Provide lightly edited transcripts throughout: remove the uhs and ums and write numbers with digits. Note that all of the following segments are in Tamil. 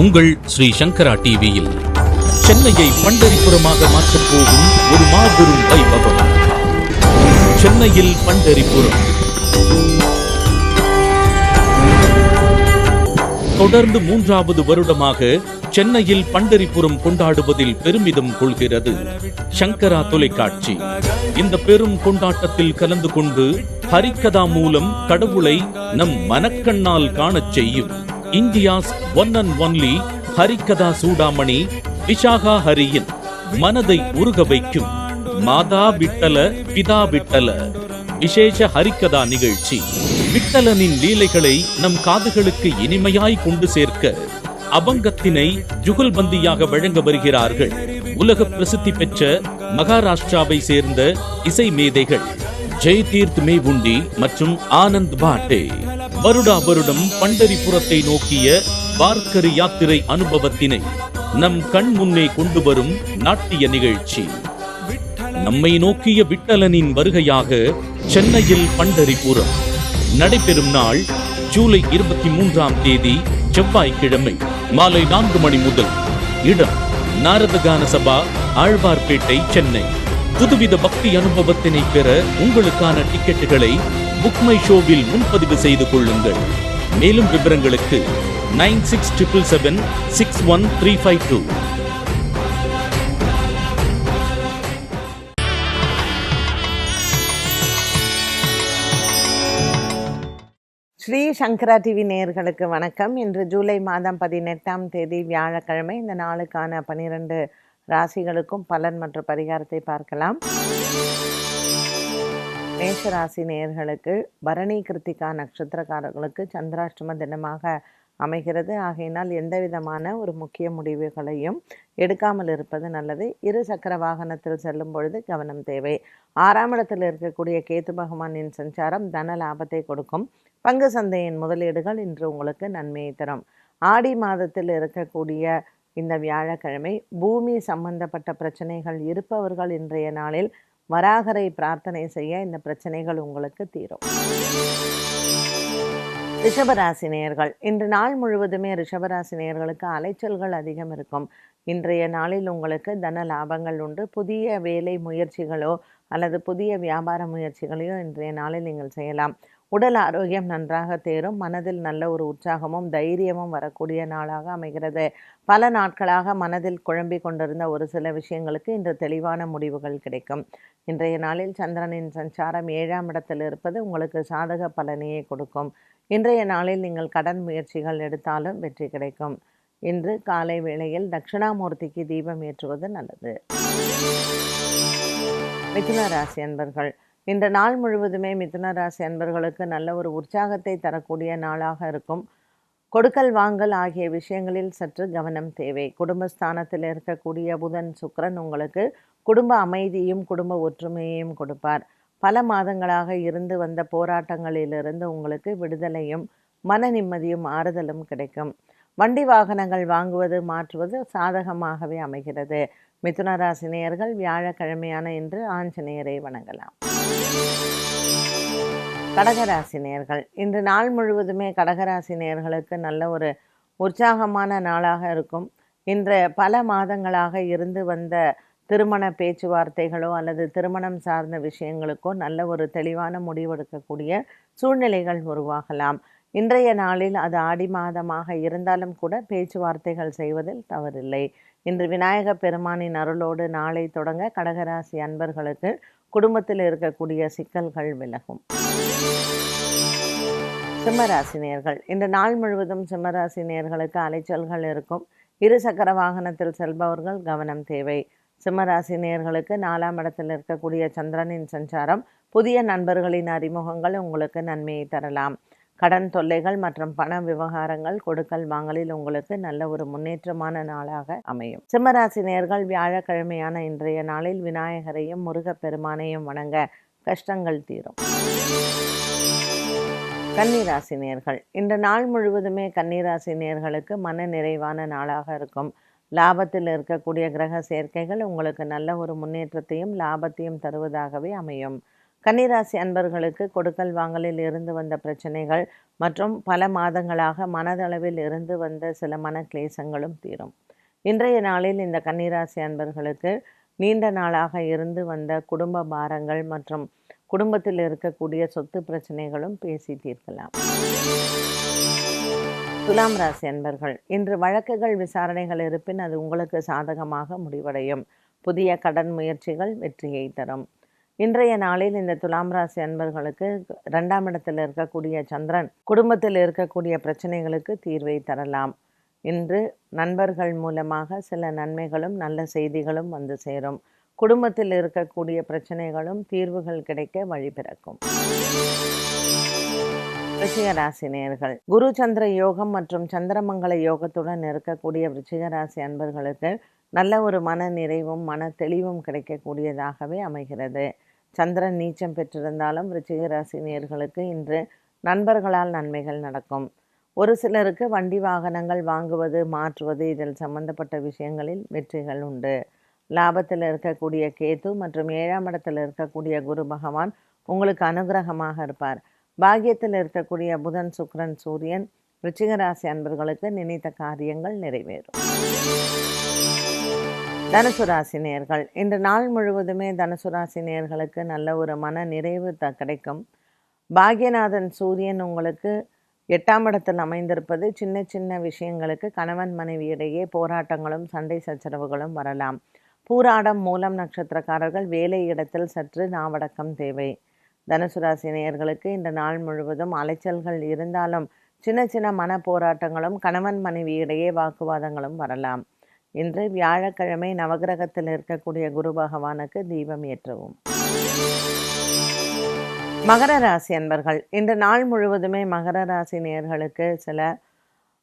உங்கள் ஸ்ரீ சங்கரா டிவியில் சென்னையை பண்டரிபுரமாக மாற்றப் போகும் ஒரு மாபெரும் வைபவம். சென்னையில் பண்டரிபுரம். தொடர்ந்து 3வது வருடமாக சென்னையில் பண்டரிபுரம் கொண்டாடுவதில் பெருமிதம் கொள்கிறது சங்கரா தொலைக்காட்சி. இந்த பெரும் கொண்டாட்டத்தில் கலந்து கொண்டு ஹரிகதா மூலம் கடவுளை நம் மனக்கண்ணால் காணச் செய்யும் India's one and only Harikatha Chudamani Vishaka ஹரியின் மனதை உருக வைக்கும் மாதா விட்டல பிதா விட்டல விசேஷ ஹரிகதா நிகழ்ச்சி. விட்டலனின் லீலைகளை நம் காதுகளுக்கு இனிமையாய் கொண்டு சேர்க்க அபங்கத்தினை ஜுகல்பந்தியாக வழங்க வருகிறார்கள் உலக பிரசித்தி பெற்ற மகாராஷ்டிராவை சேர்ந்த இசை மேதைகள் ஜெய்தீர்த் மேவுண்டி மற்றும் ஆனந்த் பாட்டே. வருடா வருடம் பண்டரிபுரத்தை நோக்கிய வார்க்கரி யாத்திரை அனுபவத்தினை நம் கண் முன்னே கொண்டு வரும் நாட்டிய நிகழ்ச்சி. நம்மை நோக்கிய விட்டலனின் வருகையாக சென்னையில் பண்டரிபுரம் நடைபெறும் நாள் ஜூலை 23ஆம் தேதி செவ்வாய்க்கிழமை மாலை 4 மணி முதல். இடம் நாரதகான சபா, ஆழ்வார்பேட்டை, சென்னை. புதுவித பக்தி அனுபவத்தினை பெற உங்களுக்கான டிக்கெட்டுகளை புக்மை ஷோவில் முன்பதிவு செய்து கொள்ளுங்கள். மேலும் விவரங்களுக்கு 9677761352. ஸ்ரீ சங்கரா டிவி நேயர்களுக்கு வணக்கம். இன்று ஜூலை மாதம் 18ஆம் தேதி வியாழக்கிழமை. இந்த நாளுக்கான 12 ராசிகளுக்கும் பலன் மற்றும் பரிகாரத்தை பார்க்கலாம். மேஷ ராசி நேயர்களுக்கு பரணி கிருத்திகா நட்சத்திரக்காரர்களுக்கு சந்திராஷ்டம தினமாக அமைகிறது. ஆகையினால் எந்த விதமான ஒரு முக்கிய முடிவுகளையும் எடுக்காமல் இருப்பது நல்லது. 2 சக்கர வாகனத்தில் செல்லும் பொழுது கவனம் தேவை. 6ஆம் இடத்தில் இருக்கக்கூடிய கேது பகவானின் சஞ்சாரம் தன லாபத்தை கொடுக்கும். பங்கு சந்தையின் முதலீடுகள் இன்று உங்களுக்கு நன்மையை தரும். ஆடி மாதத்தில் இருக்கக்கூடிய இந்த வியாழக்கிழமை பூமி சம்பந்தப்பட்ட பிரச்சனைகள் இருப்பவர்கள் இன்றைய நாளில் வராகரை பிரார்த்தனை செய்ய இந்த பிரச்சனைகள் உங்களுக்கு தீரும். ரிஷபராசினியர்கள் இன்று நாள் முழுவதுமே ரிஷபராசினியர்களுக்கு அலைச்சல்கள் அதிகம் இருக்கும். இன்றைய நாளில் உங்களுக்கு தன லாபங்கள் உண்டு. புதிய வேலை முயற்சிகளோ அல்லது புதிய வியாபார முயற்சிகளையோ இன்றைய நாளில் நீங்கள் செய்யலாம். உடல் ஆரோக்கியம் நன்றாக தேரும். மனதில் நல்ல ஒரு உற்சாகமும் தைரியமும் வரக்கூடிய நாளாக அமைகிறது. பல நாட்களாக மனதில் குழம்பி கொண்டிருந்த ஒரு சில விஷயங்களுக்கு இன்று தெளிவான முடிவுகள் கிடைக்கும். இன்றைய நாளில் சந்திரனின் சஞ்சாரம் 7ஆம் இடத்தில் இருப்பது உங்களுக்கு சாதக பலனையை கொடுக்கும். இன்றைய நாளில் நீங்கள் கடன் முயற்சிகள் எடுத்தாலும் வெற்றி கிடைக்கும். இன்று காலை வேளையில் தட்சிணாமூர்த்திக்கு தீபம் ஏற்றுவது நல்லது. மிதுன ராசி அன்பர்கள் இந்த நாள் முழுவதுமே மிதுன ராசி அன்பர்களுக்கு நல்ல ஒரு உற்சாகத்தை தரக்கூடிய நாளாக இருக்கும். கொடுக்கல் வாங்கல் ஆகிய விஷயங்களில் சற்று கவனம் தேவை. குடும்பஸ்தானத்தில் இருக்கக்கூடிய புதன் சுக்கிரன் உங்களுக்கு குடும்ப அமைதியும் குடும்ப ஒற்றுமையையும் கொடுப்பார். பல மாதங்களாக இருந்து வந்த போராட்டங்களிலிருந்து உங்களுக்கு விடுதலையும் மன நிம்மதியும் ஆறுதலும் கிடைக்கும். வண்டி வாகனங்கள் வாங்குவது மாற்றுவது சாதகமாகவே அமைகிறது. மிதுன ராசி நேயர்கள் வியாழக்கிழமையான இன்று ஆஞ்சநேயரை வணங்கலாம். கடகராசி நேயர்கள் இன்று நாள் முழுவதுமே கடகராசி நேயர்களுக்கு நல்ல ஒரு உற்சாகமான நாளாக இருக்கும். இன்று பல மாதங்களாக இருந்து வந்த திருமண பேச்சுவார்த்தைகளோ அல்லது திருமணம் சார்ந்த விஷயங்களுக்கோ நல்ல ஒரு தெளிவான முடிவெடுக்கக்கூடிய சூழ்நிலைகள் உருவாகலாம். இன்றைய நாளில் அது ஆடி மாதமாக இருந்தாலும் கூட பேச்சுவார்த்தைகள் செய்வதில் தவறில்லை. இன்று விநாயக பெருமானின் அருளோடு நாளை தொடங்க கடகராசி அன்பர்களுக்கு குடும்பத்தில் இருக்கக்கூடிய சிக்கல்கள் விலகும். சிம்மராசினியர்கள் இந்த நாள் முழுவதும் சிம்மராசினியர்களுக்கு அலைச்சல்கள் இருக்கும். 2 சக்கர வாகனத்தில் செல்பவர்கள் கவனம் தேவை. சிம்மராசினியர்களுக்கு 4ஆம் இடத்தில் இருக்கக்கூடிய சந்திரனின் சஞ்சாரம் புதிய நண்பர்களின் அறிமுகங்கள் உங்களுக்கு நன்மையை தரலாம். கடன் தொல்லைகள் மற்றும் பண விவகாரங்கள் கொடுக்கல் வாங்கலில் உங்களுக்கு நல்ல ஒரு முன்னேற்றமான நாளாக அமையும். சிம்மராசினியர்கள் வியாழக்கிழமையான இன்றைய நாளில் விநாயகரையும் முருகப்பெருமானையும் வணங்க கஷ்டங்கள் தீரும். கன்னிராசினியர்கள் இந்த நாள் முழுவதுமே கன்னிராசினியர்களுக்கு மன நிறைவான நாளாக இருக்கும். லாபத்தில் இருக்கக்கூடிய கிரக சேர்க்கைகள் உங்களுக்கு நல்ல ஒரு முன்னேற்றத்தையும் லாபத்தையும் தருவதாகவே அமையும். கன்னிராசி அன்பர்களுக்கு கொடுக்கல் வாங்கலில் இருந்து வந்த பிரச்சனைகள் மற்றும் பல மாதங்களாக மனதளவில் இருந்து வந்த சில மன கிளேசங்களும் தீரும். இன்றைய நாளில் இந்த கன்னிராசி அன்பர்களுக்கு நீண்ட நாளாக இருந்து வந்த குடும்ப பாரங்கள் மற்றும் குடும்பத்தில் இருக்கக்கூடிய சொத்து பிரச்சனைகளும் பேசி தீர்க்கலாம். துலாம் ராசி அன்பர்கள், இன்று வழக்குகள் விசாரணைகள் இருப்பின் அது உங்களுக்கு சாதகமாக முடிவடையும். புதிய கடன் முயற்சிகள் வெற்றியை தரும். இன்றைய நாளில் இந்த துலாம் ராசி அன்பர்களுக்கு 2ஆம் இடத்தில் இருக்கக்கூடிய சந்திரன் குடும்பத்தில் இருக்கக்கூடிய பிரச்சனைகளுக்கு தீர்வை தரலாம். இன்று நண்பர்கள் மூலமாக சில நன்மைகளும் நல்ல செய்திகளும் வந்து சேரும். குடும்பத்தில் இருக்கக்கூடிய பிரச்சனைகளும் தீர்வுகள் கிடைக்க வழி பிறக்கும். விருச்சிக ராசி நேயர்கள், குரு சந்திர யோகம் மற்றும் சந்திரமங்கல யோகத்துடன் இருக்கக்கூடிய விருச்சிக ராசி அன்பர்களுக்கு நல்ல ஒரு மன நிறைவும் மன தெளிவும் கிடைக்கக்கூடியதாகவே அமைகிறது. சந்திரன் நீச்சம் பெற்றிருந்தாலும் விருச்சிக ராசி நேயர்களுக்கு இன்று நண்பர்களால் நன்மைகள் நடக்கும். ஒரு சிலருக்கு வண்டி வாகனங்கள் வாங்குவது மாற்றுவது இதில் சம்பந்தப்பட்ட விஷயங்களில் வெற்றிகள் உண்டு. லாபத்தில் இருக்கக்கூடிய கேது மற்றும் 7ஆம் இடத்தில் இருக்கக்கூடிய குரு பகவான் உங்களுக்கு அனுகிரகமாக இருப்பார். பாக்கியத்தில் இருக்கக்கூடிய புதன் சுக்கிரன் சூரியன் விருச்சிக ராசி அன்பர்களுக்கு நினைத்த காரியங்கள் நிறைவேறும். தனுசு ராசி நேயர்கள், இன்று நாள் முழுவதுமே தனுசு ராசி நேயர்களுக்கு நல்ல ஒரு மன நிறைவு கிடைக்கும். பாக்யநாதன் சூரியன் உங்களுக்கு 8ஆம் இடத்தில் அமைந்திருப்பது சின்ன சின்ன விஷயங்களுக்கு கணவன் மனைவியிடையே போராட்டங்களும் சண்டை சச்சரவுகளும் வரலாம். பூராடம் மூலம் நட்சத்திரக்காரர்கள் வேலை இடத்தில் சற்று நாவடக்கம் தேவை. தனுசு ராசி நேயர்களுக்கு இந்த நாள் முழுவதும் அலைச்சல்கள் இருந்தாலும் சின்ன சின்ன மன போராட்டங்களும் கணவன் மனைவியிடையே வாக்குவாதங்களும் வரலாம். இன்று வியாழக்கிழமை நவகிரகத்தில் இருக்கக்கூடிய குரு பகவானுக்கு தீபம் ஏற்றவும். மகர ராசி அன்பர்கள், இன்று நாள் முழுவதுமே மகர ராசி நேயர்களுக்கு சில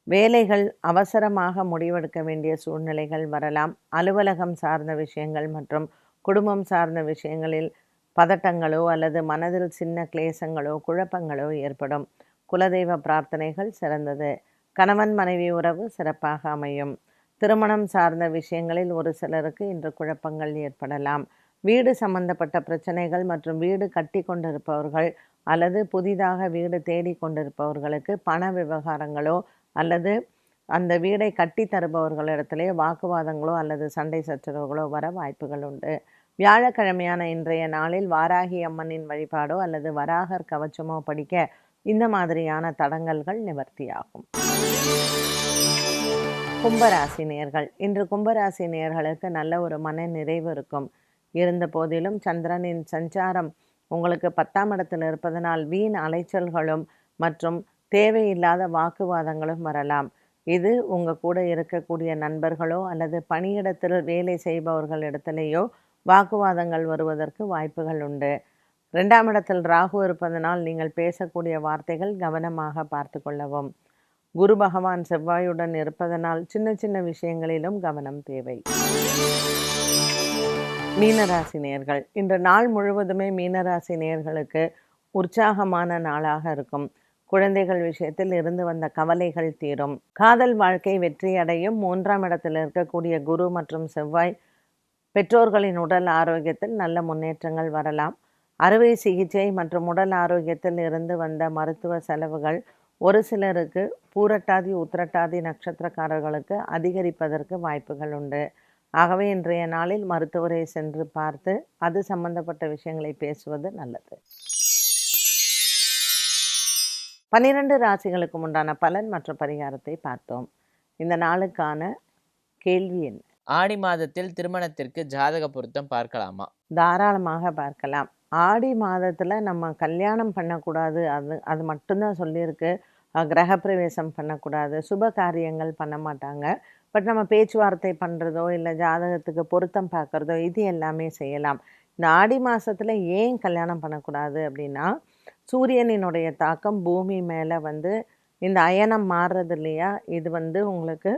வேலைகள் அவசரமாக முடிவெடுக்க வேண்டிய சூழ்நிலைகள் வரலாம். அலுவலகம் சார்ந்த விஷயங்கள் மற்றும் குடும்பம் சார்ந்த விஷயங்களில் பதட்டங்களோ அல்லது மனதில் சின்ன கிளேசங்களோ குழப்பங்களோ ஏற்படும். குலதெய்வ பிரார்த்தனைகள் சிறந்தது. கணவன் மனைவி உறவு சிறப்பாக அமையும். திருமணம் சார்ந்த விஷயங்களில் ஒரு சிலருக்கு இன்று குழப்பங்கள் ஏற்படலாம். வீடு சம்பந்தப்பட்ட பிரச்சனைகள் மற்றும் வீடு கட்டி கொண்டிருப்பவர்கள் அல்லது புதிதாக வீடு தேடி கொண்டிருப்பவர்களுக்கு பண விவகாரங்களோ அல்லது அந்த வீடை கட்டி தருபவர்களிடத்திலே வாக்குவாதங்களோ அல்லது சண்டை சச்சரவுகளோ வர வாய்ப்புகள் உண்டு. வியாழக்கிழமையான இன்றைய நாளில் வாராகி அம்மனின் வழிபாடோ அல்லது வராகர் கவச்சமோ படிக்க இந்த மாதிரியான தடங்கல்கள் நிவர்த்தியாகும். கும்பராசி நேயர்கள், இன்று கும்பராசி நேயர்களுக்கு நல்ல ஒரு மன நிறைவு இருக்கும். இருந்த போதிலும் சந்திரனின் சஞ்சாரம் உங்களுக்கு 10ஆம் இடத்தில் இருப்பதனால் வீண் அலைச்சல்களும் மற்றும் தேவையில்லாத வாக்குவாதங்களும் வரலாம். இது உங்கள் கூட இருக்கக்கூடிய நண்பர்களோ அல்லது பணியிடத்தில் வேலை செய்பவர்களிடத்திலேயோ வாக்குவாதங்கள் வருவதற்கு வாய்ப்புகள் உண்டு. 2ஆம் இடத்தில் ராகு இருப்பதனால் நீங்கள் பேசக்கூடிய வார்த்தைகள் கவனமாக பார்த்து கொள்ளவும். குரு பகவான் செவ்வாயுடன் இருப்பதனால் சின்ன சின்ன விஷயங்களிலும் கவனம் தேவை. மீனராசி நேயர்கள், இன்று நாள் முழுவதுமே மீனராசி நேயர்களுக்கு உற்சாகமான நாளாக இருக்கும். குழந்தைகள் விஷயத்தில் இருந்து வந்த கவலைகள் தீரும். காதல் வாழ்க்கை வெற்றியடையும். 3ஆம் இடத்தில் இருக்கக்கூடிய குரு மற்றும் செவ்வாய் பெற்றோர்களின் உடல் ஆரோக்கியத்தில் நல்ல முன்னேற்றங்கள் வரலாம். அறுவை சிகிச்சை மற்றும் உடல் ஆரோக்கியத்தில் இருந்து வந்த மருத்துவ செலவுகள் ஒரு சிலருக்கு பூரட்டாதி உத்திரட்டாதி நட்சத்திரக்காரர்களுக்கு அதிகரிப்பதற்கு வாய்ப்புகள் உண்டு. ஆகவே இன்றைய நாளில் மருத்துவரை சென்று பார்த்து அது சம்பந்தப்பட்ட விஷயங்களை பேசுவது நல்லது. 12 ராசிகளுக்கு உண்டான பலன் மற்றும் பரிகாரத்தை பார்த்தோம். இந்த நாளுக்கான கேள்வி என்ன? ஆடி மாதத்தில் திருமணத்திற்கு ஜாதக பொருத்தம் பார்க்கலாமா? தாராளமாக பார்க்கலாம். ஆடி மாதத்தில் நம்ம கல்யாணம் பண்ணக்கூடாது, அது மட்டும்தான் சொல்லியிருக்கு. கிரகப்பிரவேசம் பண்ணக்கூடாது, சுப காரியங்கள் பண்ண மாட்டாங்க. பட் நம்ம பேச்சுவார்த்தை பண்ணுறதோ இல்லை ஜாதகத்துக்கு பொருத்தம் பார்க்குறதோ இது எல்லாமே செய்யலாம். இந்த ஆடி மாதத்தில் ஏன் கல்யாணம் பண்ணக்கூடாது அப்படின்னா, சூரியனினுடைய தாக்கம் பூமி மேலே இந்த அயனம் மாறுறது இல்லையா, இது உங்களுக்கு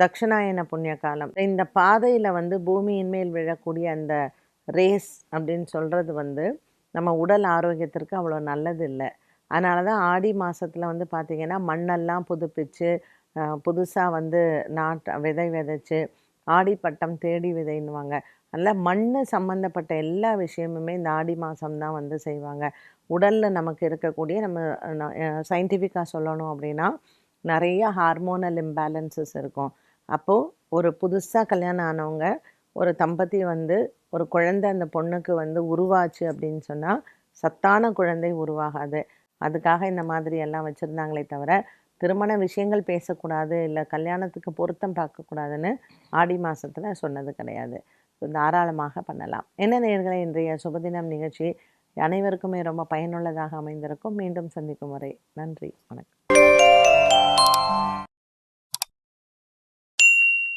தட்சிணாயன புண்ணிய காலம். இந்த பாதையில் பூமியின் மேல் விழக்கூடிய அந்த ரேஸ் அப்படின்னு சொல்கிறது நம்ம உடல் ஆரோக்கியத்திற்கு அவ்வளோ நல்லது இல்லை. அதனால தான் ஆடி மாதத்தில் பார்த்திங்கன்னா மண்ணெல்லாம் புதுப்பிச்சு புதுசாக விதை விதைச்சு ஆடி பட்டம் தேடி விதைன்னுவாங்க. அதனால் மண் சம்மந்தப்பட்ட எல்லா விஷயமுமே இந்த ஆடி மாதம் தான் வந்து செய்வாங்க. உடலில் நமக்கு இருக்கக்கூடிய நம்ம சயின்டிஃபிக்காக சொல்லணும் அப்படின்னா நிறைய ஹார்மோனல் இம்பேலன்சஸ் இருக்கும். அப்போது ஒரு புதுசாக கல்யாணம் ஆனவங்க ஒரு தம்பதி வந்து ஒரு குழந்தை அந்த பொண்ணுக்கு வந்து உருவாச்சு அப்படின்னு சொன்னால் சத்தான குழந்தை உருவாகாது. அதுக்காக இந்த மாதிரி எல்லாம் வச்சுருந்தாங்களே தவிர திருமண விஷயங்கள் பேசக்கூடாது, இல்லை கல்யாணத்துக்கு பொருத்தம் பார்க்கக்கூடாதுன்னு ஆடி மாதத்தில் சொன்னது கிடையாது. தாராளமாக பண்ணலாம். என்ன நேயர்களே, இன்றைய சுபதினம் நிகழ்ச்சி அனைவருக்குமே ரொம்ப பயனுள்ளதாக அமைந்திருக்கும். மீண்டும் சந்திக்கும் வரை நன்றி, வணக்கம்.